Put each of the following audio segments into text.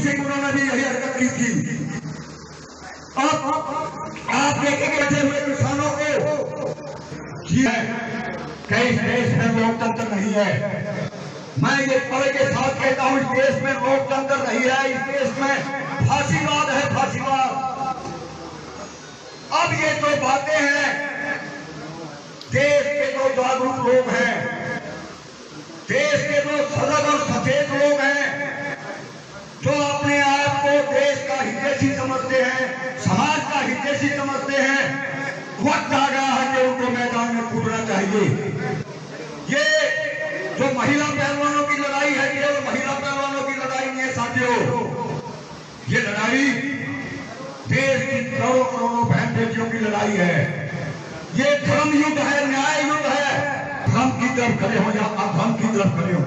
सिंह उन्होंने भी यही हरकत की थी। अब आप लेके बैठे हुए किसानों को कई देश में लोकतंत्र नहीं है। मैं ये बड़े के साथ कहता हूं, इस देश में लोकतंत्र नहीं है, इस देश में फांसीवाद है, फांसीवाद। अब ये जो बातें हैं, देश के जो जागरूक लोग हैं, देश के जो सजग और सचेत लोग हैं, जो अपने आप को देश का हितैषी समझते हैं, समाज का हितैषी समझते हैं, वक्त आ गया है कि उनको मैदान में कूदना चाहिए। ये जो महिला पहलवानों की लड़ाई है, केवल महिला पहलवानों की लड़ाई नहीं है साथियों, ये लड़ाई देश की करोड़ों करोड़ों बहन बेटियों की लड़ाई है। ये धर्म युद्ध है, न्याय युद्ध है। धर्म की तरफ खड़े हो या अधर्म की तरफ खड़े हो,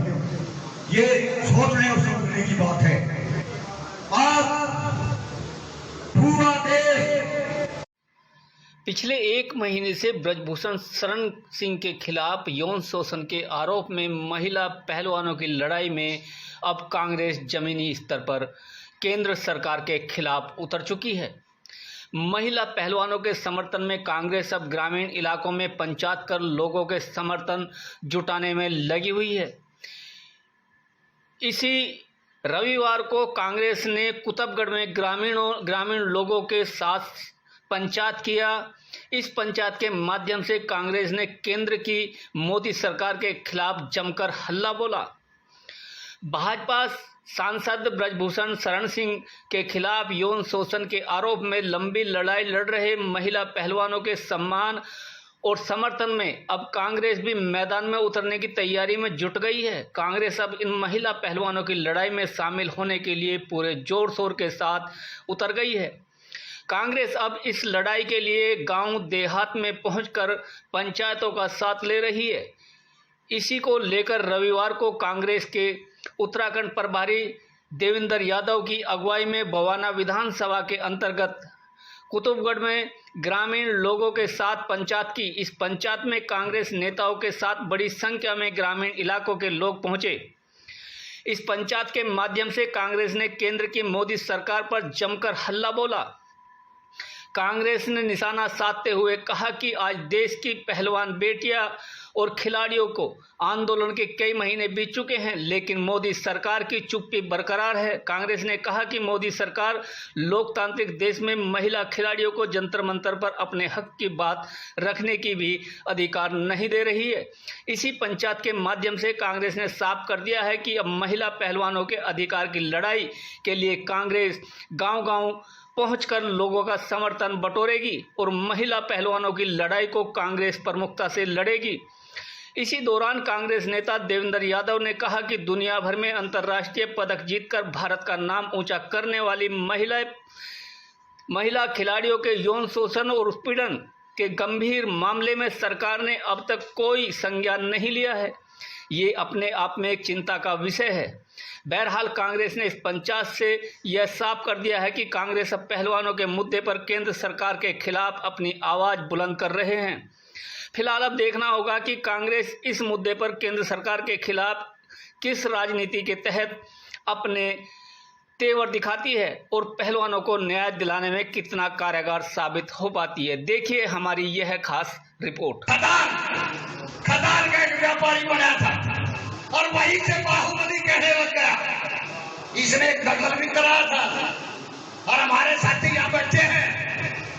ये सोचने और समझने की बात है। आज पूरा देश पिछले एक महीने से ब्रजभूषण शरण सिंह के खिलाफ यौन शोषण के आरोप में महिला पहलवानों की लड़ाई में अब कांग्रेस जमीनी स्तर पर केंद्र सरकार के खिलाफ उतर चुकी है। महिला पहलवानों के समर्थन में कांग्रेस अब ग्रामीण इलाकों में पंचायत कर लोगों के समर्थन जुटाने में लगी हुई है। इसी रविवार को कांग्रेस ने कुतुबगढ़ में ग्रामीण लोगों के साथ पंचायत किया। इस पंचायत के माध्यम से कांग्रेस ने केंद्र की मोदी सरकार के खिलाफ जमकर हल्ला बोला। भाजपा सांसद ब्रजभूषण शरण सिंह के खिलाफ यौन शोषण के आरोप में लंबी लड़ाई लड़ रहे महिला पहलवानों के सम्मान और समर्थन में अब कांग्रेस भी मैदान में उतरने की तैयारी में जुट गई है। कांग्रेस अब इन महिला पहलवानों की लड़ाई में शामिल होने के लिए पूरे जोर शोर के साथ उतर गई है। कांग्रेस अब इस लड़ाई के लिए गांव देहात में पहुंचकर पंचायतों का साथ ले रही है। इसी को लेकर रविवार को कांग्रेस के उत्तराखंड प्रभारी देवेंद्र यादव की अगुवाई में बवाना विधानसभा के अंतर्गत कुतुबगढ़ में ग्रामीण लोगों के साथ पंचायत की। इस पंचायत में कांग्रेस नेताओं के साथ बड़ी संख्या में ग्रामीण इलाकों के लोग पहुंचे। इस पंचायत के माध्यम से कांग्रेस ने केंद्र की मोदी सरकार पर जमकर हल्ला बोला। कांग्रेस ने निशाना साधते हुए कहा कि आज देश की पहलवान बेटियां और खिलाड़ियों को आंदोलन के कई महीने बीत चुके हैं, लेकिन मोदी सरकार की चुप्पी बरकरार है। कांग्रेस ने कहा कि मोदी सरकार लोकतांत्रिक देश में महिला खिलाड़ियों को जंतर मंतर पर अपने हक की बात रखने की भी अधिकार नहीं दे रही है। इसी पंचायत के माध्यम से कांग्रेस ने साफ कर दिया है कि अब महिला पहलवानों के अधिकार की लड़ाई के लिए कांग्रेस गांव-गांव पहुंचकर लोगों का समर्थन बटोरेगी और महिला पहलवानों की लड़ाई को कांग्रेस प्रमुखता से लड़ेगी। इसी दौरान कांग्रेस नेता देवेंद्र यादव ने कहा कि दुनिया भर में अंतर्राष्ट्रीय पदक जीतकर भारत का नाम ऊंचा करने वाली महिला खिलाड़ियों के यौन शोषण और उत्पीड़न के गंभीर मामले में सरकार ने अब तक कोई संज्ञान नहीं लिया है। ये अपने आप में एक चिंता का विषय है। बहरहाल कांग्रेस ने इस पंचायत से यह साफ कर दिया है कि कांग्रेस अब पहलवानों के मुद्दे पर केंद्र सरकार के खिलाफ अपनी आवाज बुलंद कर रहे हैं। फिलहाल अब देखना होगा कि कांग्रेस इस मुद्दे पर केंद्र सरकार के खिलाफ किस राजनीति के तहत अपने तेवर दिखाती है और पहलवानों को न्याय दिलाने में कितना कारगर साबित हो पाती है। देखिए हमारी यह खास रिपोर्ट। खदान का एक व्यापारी बना था और वहीं से बाहुबली कहने लग गया। इसने गजल भी कराया था और हमारे साथी यहाँ बैठे हैं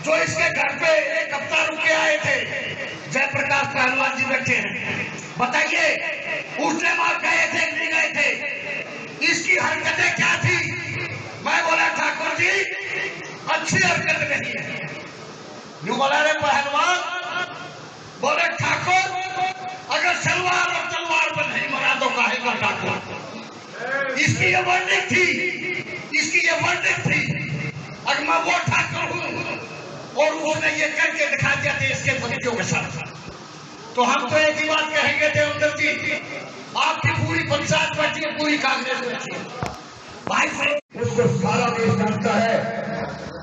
जो इसके घर पे एक हफ्ता रुके आए थे। जयप्रकाश पहलवान जी बैठे हैं। बताइए उसने वहां गए थे नहीं गए थे, इसकी हरकतें क्या थी? मैं बोला ठाकुर जी अच्छी हरकत नहीं है। यूं बोला रे पहलवान, बोले ठाकुर अगर सलवार और तलवार पर नहीं मरा तो काहे का ठाकुर? इसकी ये वर्णित थी, इसकी ये वर्णित थी। अगर मैं वो ठाकुर हूं और उसने ये करके दिखा दिया था इसके बच्चों के साथ, तो हम तो एक ही बात कहेंगे देवेंद्र जी, आपकी पूरी पंचायत बैठी है, पूरी कांग्रेस बैठी है। भाई उसको सारा देश जानता है।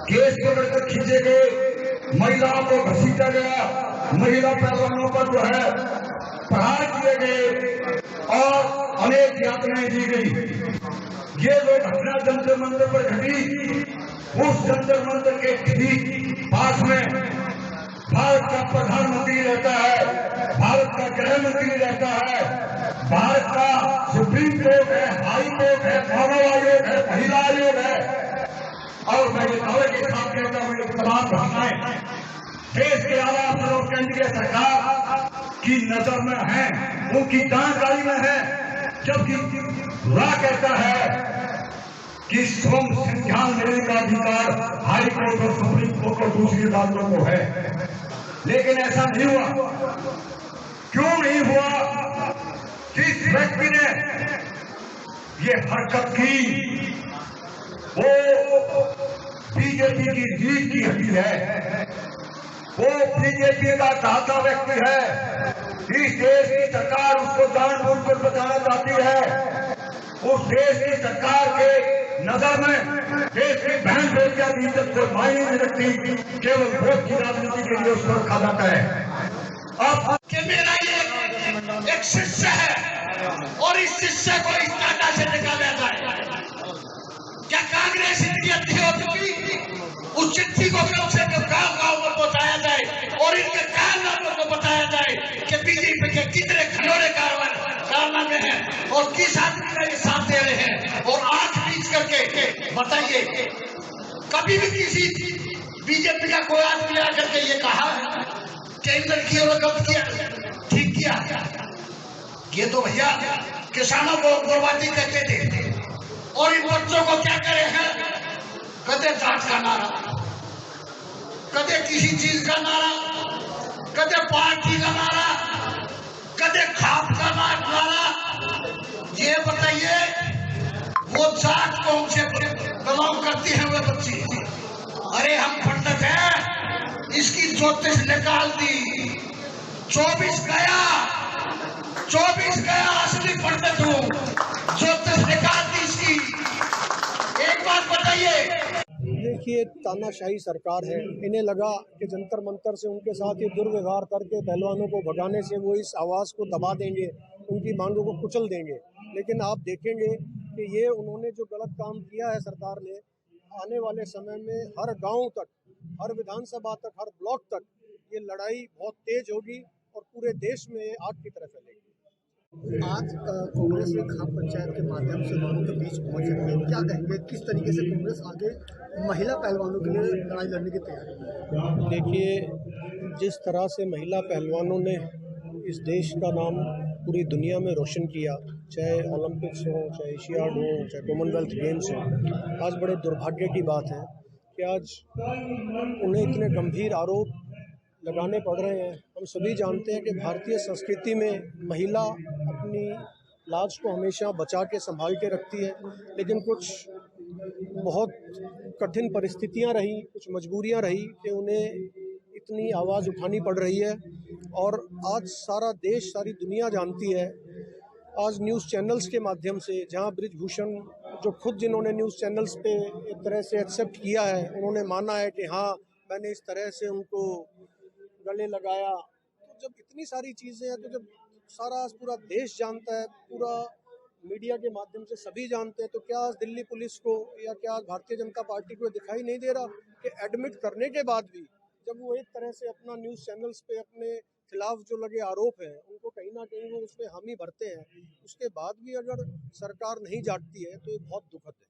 केस पकड़ कर खींचे गए, महिलाओं को घसीटा गया, महिला पहलवानों पर जो है प्रहार किए गए और अनेक यातनाएं दी गई। ये जो घटना जंतर मंतर पर घटी, उस जंतर मंतर के ठीक पास में भारत का प्रधानमंत्री रहता है, भारत का गृह मंत्री रहता है, भारत का सुप्रीम कोर्ट है, हाई कोर्ट है, मानव आयोग है, महिला आयोग है। और मैं ये दावे के साथ कहता हूँ, ये तमाम घटनाएं देश के आला अफसर और केंद्रीय सरकार की नजर में है, उनकी जानकारी में है। जबकि ला कहता है कि स्वयं संज्ञान लेने का अधिकार हाई कोर्ट और सुप्रीम कोर्ट और दूसरी अदालतों को है, लेकिन ऐसा नहीं हुआ। क्यों नहीं हुआ? जिस व्यक्ति ने ये हरकत की वो बीजेपी की रीढ़ की हड्डी है, वो बीजेपी का दाता व्यक्ति है। इस देश की सरकार उसको जानबूझकर बचाना चाहती है। उस देश की सरकार के नजर में देश की बहन बेटियां की इज्जत को मायने नहीं रखती, केवल वोट की राजनीति के लिए उसको रखा जाता है। अब कि मेरा ये एक शिष्य है और इस शिष्य को इस टाटा से निकाला जाए। क्या कांग्रेस इतनी अच्छी हो चुकी? उस चिट्ठी को कम से कम गांव गांव में पहुंचाया जाए और इनके कारनामों को बताया जाए कि बीजेपी के कितने खिलौने कारनामे हैं और किस आदमी का ये साथ दे रहे हैं। और आंख नीच करके बताइए, कभी भी किसी बीजेपी का कोई आदमी आकर के ये कहा कि इन लड़कियों ने गलत किया, ठीक किया? ये तो भैया किसानों को बर्बादी करते थे और इन बच्चों को क्या करे हैं? कदे जाट का नारा, कदे किसी चीज का नारा, कदे पार्टी का नारा, कदे खाप का नारा। ये बताइए वो जाट कौन से बिलोंग करती है वो बच्ची? अरे हम पंडित हैं, इसकी ज्योतिष निकाल दी, 24 गया असली पंडित हूँ, ज्योतिष निकाल दी इसकी। एक बात बताइए। देखिए, तानाशाही सरकार है, इन्हें लगा कि जंतर मंतर से उनके साथ ये दुर्व्यवहार करके पहलवानों को भगाने से वो इस आवाज़ को दबा देंगे, उनकी मांगों को कुचल देंगे। लेकिन आप देखेंगे कि ये उन्होंने जो गलत काम किया है सरकार ने, आने वाले समय में हर गांव तक, हर विधानसभा तक, हर ब्लॉक तक ये लड़ाई बहुत तेज होगी और पूरे देश में आग की तरह फैलेगी। आज कांग्रेस ने खाप पंचायत के माध्यम से लोगों के बीच पहुंच रही है, क्या कहेंगे? किस तरीके से कांग्रेस आगे महिला पहलवानों के लिए लड़ाई लड़ने की तैयारी है? देखिए, जिस तरह से महिला पहलवानों ने इस देश का नाम पूरी दुनिया में रोशन किया, चाहे ओलंपिक्स हो, चाहे एशियाड हो, चाहे कॉमनवेल्थ गेम्स हो, आज बड़े दुर्भाग्य की बात है कि आज उन्हें इतने गंभीर आरोप लगाने पड़ रहे हैं। हम सभी जानते हैं कि भारतीय संस्कृति में महिला अपनी लाज को हमेशा बचा के संभाल के रखती है, लेकिन कुछ बहुत कठिन परिस्थितियां रही, कुछ मजबूरियां रही कि उन्हें इतनी आवाज़ उठानी पड़ रही है। और आज सारा देश, सारी दुनिया जानती है, आज न्यूज़ चैनल्स के माध्यम से, जहां ब्रिजभूषण जो खुद जिन्होंने न्यूज़ चैनल्स पे एक तरह से एक्सेप्ट किया है, उन्होंने माना है कि हाँ मैंने इस तरह से उनको गले लगाया। तो जब इतनी सारी चीज़ें हैं, तो जब सारा पूरा देश जानता है, पूरा मीडिया के माध्यम से सभी जानते हैं, तो क्या आज दिल्ली पुलिस को या क्या भारतीय जनता पार्टी को दिखाई नहीं दे रहा कि एडमिट करने के बाद भी जब वो एक तरह से अपना न्यूज़ चैनल्स पे अपने खिलाफ जो लगे आरोप हैं उनको कहीं ना कहीं वो उसमें हामी भरते हैं, उसके बाद भी अगर सरकार नहीं जागती है तो ये बहुत दुखद है।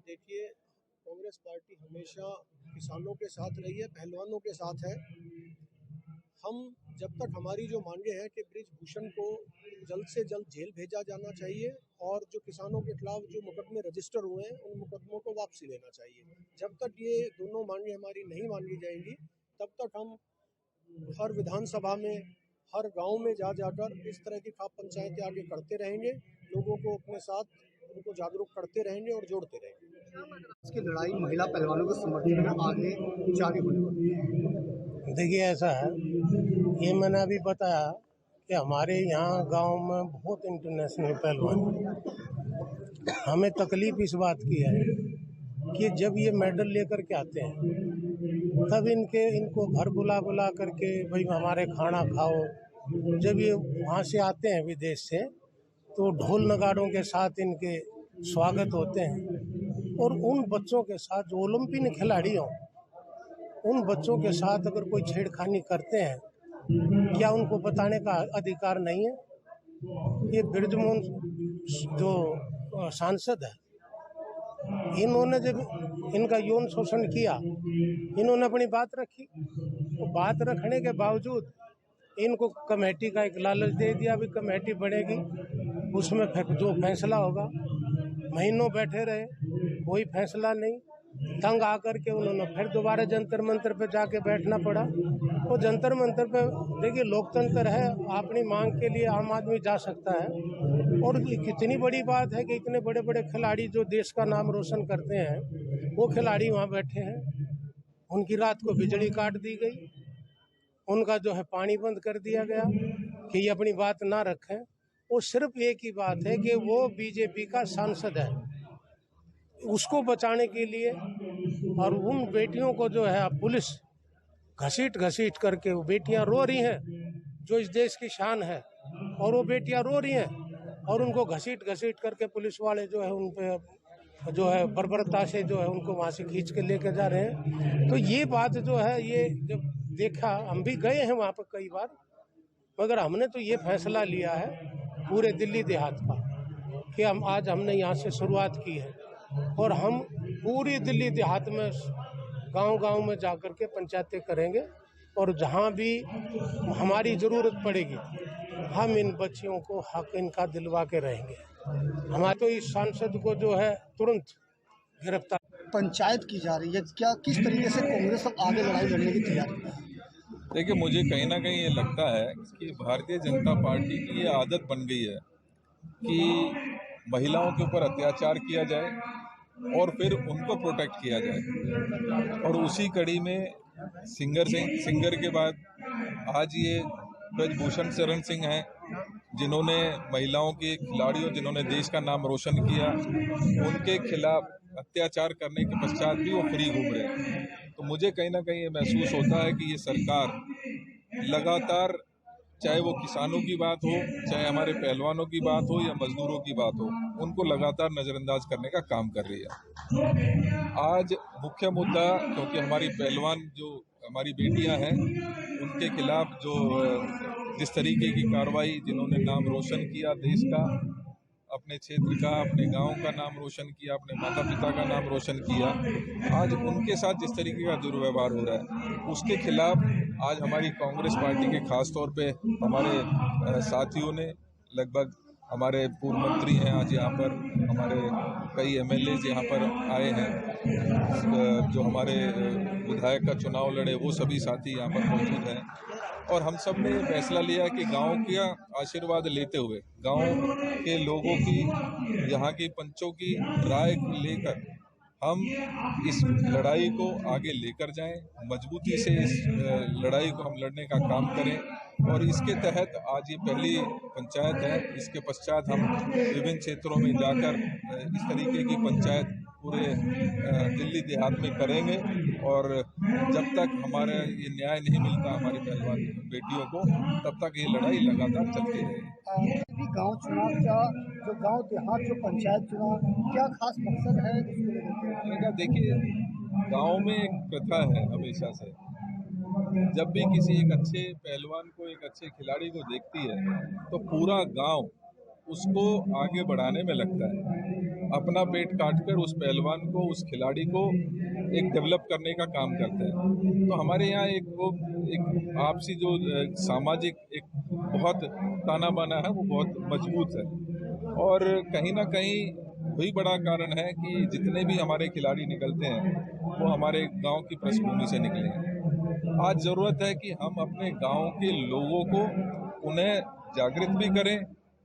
देखिए, कांग्रेस पार्टी हमेशा किसानों के साथ रही है, पहलवानों के साथ है। हम जब तक हमारी जो मांगे हैं कि ब्रिजभूषण को जल्द से जल्द जेल भेजा जाना चाहिए और जो किसानों के खिलाफ जो मुकदमे रजिस्टर हुए हैं उन मुकदमों को वापसी लेना चाहिए, जब तक ये दोनों मांगे हमारी नहीं मांगी जाएंगी तब तक हम हर विधानसभा में, हर गांव में जाकर इस तरह की खाप पंचायतें आगे करते रहेंगे, लोगों को अपने साथ उनको जागरूक करते रहेंगे और जोड़ते रहेंगे। इसकी लड़ाई महिला पहलवानों के समर्थन में आगे जारी होने वाली है। देखिए, ऐसा है, ये मैंने अभी बताया कि हमारे यहाँ गांव में बहुत इंटरनेशनल पहलवान हैं। हमें तकलीफ इस बात की है कि जब ये मेडल लेकर के आते हैं तब इनको घर बुला करके भाई हमारे खाना खाओ। जब ये वहाँ से आते हैं विदेश से तो ढोल नगाड़ों के साथ इनके स्वागत होते हैं। और उन बच्चों के साथ जो ओलंपिक खिलाड़ी हों, उन बच्चों के साथ अगर कोई छेड़खानी करते हैं, क्या उनको बताने का अधिकार नहीं है? ये बृजमोहन जो सांसद है, इन्होंने जब इनका यौन शोषण किया, इन्होंने अपनी बात रखी, तो बात रखने के बावजूद इनको कमेटी का एक लालच दे दिया, भी कमेटी बढ़ेगी, उसमें जो फैसला होगा। महीनों बैठे रहे, कोई फैसला नहीं। तंग आकर के उन्होंने फिर दोबारा जंतर मंतर पे जाके बैठना पड़ा। वो जंतर मंतर पे देखिए, लोकतंत्र है, अपनी मांग के लिए आम आदमी जा सकता है। और कितनी बड़ी बात है कि इतने बड़े बड़े खिलाड़ी जो देश का नाम रोशन करते हैं, वो खिलाड़ी वहाँ बैठे हैं। उनकी रात को बिजली काट दी गई, उनका जो है पानी बंद कर दिया गया कि ये अपनी बात ना रखें। वो सिर्फ एक ही बात है कि वो बीजेपी का सांसद है, उसको बचाने के लिए। और उन बेटियों को जो है पुलिस घसीट करके, वो बेटियां रो रही हैं जो इस देश की शान है, और वो बेटियां रो रही हैं और उनको घसीट करके पुलिस वाले जो है उन पे जो है बर्बरता से जो है उनको वहाँ से खींच के लेके जा रहे हैं। तो ये बात जो है, ये जब देखा, हम भी गए हैं वहाँ पर कई बार, मगर हमने तो ये फैसला लिया है पूरे दिल्ली देहात का कि हमने यहाँ से शुरुआत की है, और हम पूरी दिल्ली देहात में गांव में जाकर के पंचायतें करेंगे। और जहाँ भी हमारी ज़रूरत पड़ेगी, हम इन बच्चियों को हक इनका दिलवा के रहेंगे। हमारे तो इस सांसद को जो है तुरंत गिरफ्तार। पंचायत की जा रही है, क्या किस तरीके से कांग्रेस आगे लड़ाई लड़ने की तैयारी है? देखिए, मुझे कहीं ना कहीं ये लगता है कि भारतीय जनता पार्टी की ये आदत बन गई है कि महिलाओं के ऊपर अत्याचार किया जाए और फिर उनको प्रोटेक्ट किया जाए। और उसी कड़ी में सिंगर के बाद आज ये ब्रजभूषण शरण सिंह हैं, जिन्होंने महिलाओं के खिलाड़ियों, जिन्होंने देश का नाम रोशन किया, उनके खिलाफ अत्याचार करने के पश्चात भी वो फ्री घूम रहे हैं। तो मुझे कहीं ना कहीं ये महसूस होता है कि ये सरकार लगातार, चाहे वो किसानों की बात हो, चाहे हमारे पहलवानों की बात हो या मजदूरों की बात हो, उनको लगातार नज़रअंदाज करने का काम कर रही है। आज मुख्य मुद्दा, क्योंकि हमारी पहलवान जो हमारी बेटियां हैं, उनके खिलाफ जो जिस तरीके की कार्रवाई, जिन्होंने नाम रोशन किया देश का, अपने क्षेत्र का, अपने गांव का नाम रोशन किया, अपने माता पिता का नाम रोशन किया, आज उनके साथ जिस तरीके का दुर्व्यवहार हो रहा है, उसके खिलाफ आज हमारी कांग्रेस पार्टी के खास तौर पे हमारे साथियों ने, लगभग हमारे पूर्व मंत्री हैं आज यहाँ पर, हमारे कई एमएलए यहाँ पर आए हैं, जो हमारे विधायक का चुनाव लड़े, वो सभी साथी यहाँ पर मौजूद हैं। और हम सब ने फैसला लिया कि गांव का आशीर्वाद लेते हुए, गांव के लोगों की, यहाँ की पंचों की राय लेकर हम इस लड़ाई को आगे लेकर जाएं, मजबूती से इस लड़ाई को हम लड़ने का काम करें। और इसके तहत आज ये पहली पंचायत है, इसके पश्चात हम विभिन्न क्षेत्रों में जाकर इस तरीके की पंचायत पूरे दिल्ली देहात में करेंगे। और जब तक हमारा ये न्याय नहीं मिलता हमारी पहलवान बेटियों को, तब तक ये लड़ाई लगातार चलती रहेगी। गांव चुनाव का, जो गांव देहात जो पंचायत चुनाव, क्या खास मकसद है? देखिए, गांव में एक प्रथा है हमेशा से, जब भी किसी एक अच्छे पहलवान को, एक अच्छे खिलाड़ी को देखती है, तो पूरा गांव उसको आगे बढ़ाने में लगता है, अपना पेट काटकर उस पहलवान को, उस खिलाड़ी को एक डेवलप करने का काम करते हैं। तो हमारे यहाँ एक आपसी जो सामाजिक एक बहुत ताना बाना है, वो बहुत मजबूत है। और कहीं ना कहीं वही बड़ा कारण है कि जितने भी हमारे खिलाड़ी निकलते हैं, वो हमारे गांव की पृष्ठभूमि से निकले हैं। आज ज़रूरत है कि हम अपने गांव के लोगों को, उन्हें जागृत भी करें,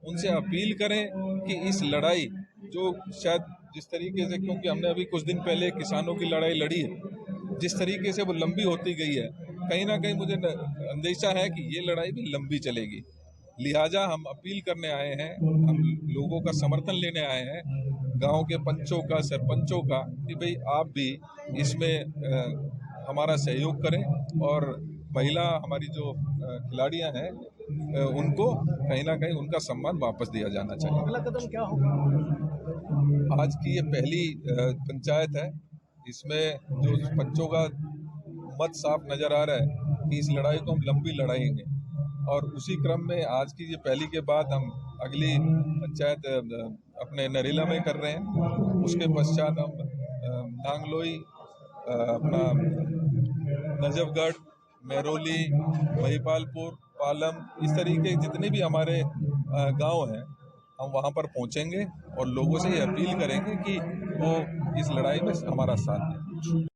उनसे अपील करें कि इस लड़ाई जो शायद जिस तरीके से, क्योंकि हमने अभी कुछ दिन पहले किसानों की लड़ाई लड़ी है, जिस तरीके से वो लंबी होती गई है, कहीं ना कहीं मुझे अंदेशा है कि ये लड़ाई भी लंबी चलेगी। लिहाजा हम अपील करने आए हैं, हम लोगों का समर्थन लेने आए हैं, गांव के पंचों का, सरपंचों का, कि भाई आप भी इसमें हमारा सहयोग करें। और महिला हमारी जो खिलाड़ियां हैं, उनको कहीं ना कहीं उनका सम्मान वापस दिया जाना चाहिए। अगला कदम क्या होगा? आज की ये पहली पंचायत है, इसमें जो पंचों का मत साफ नजर आ रहा है कि इस लड़ाई को हम लंबी लड़ाएंगे, और उसी क्रम में आज की ये पहली के बाद हम अगली पंचायत अपने नरेला में कर रहे हैं। उसके पश्चात हम नांगलोई, अपना नजफगढ़, मेहरौली, महिपालपुर, पालम, इस तरीके जितने भी हमारे गांव हैं हम वहां पर पहुंचेंगे और लोगों से ये अपील करेंगे कि वो इस लड़ाई में हमारा साथ दें।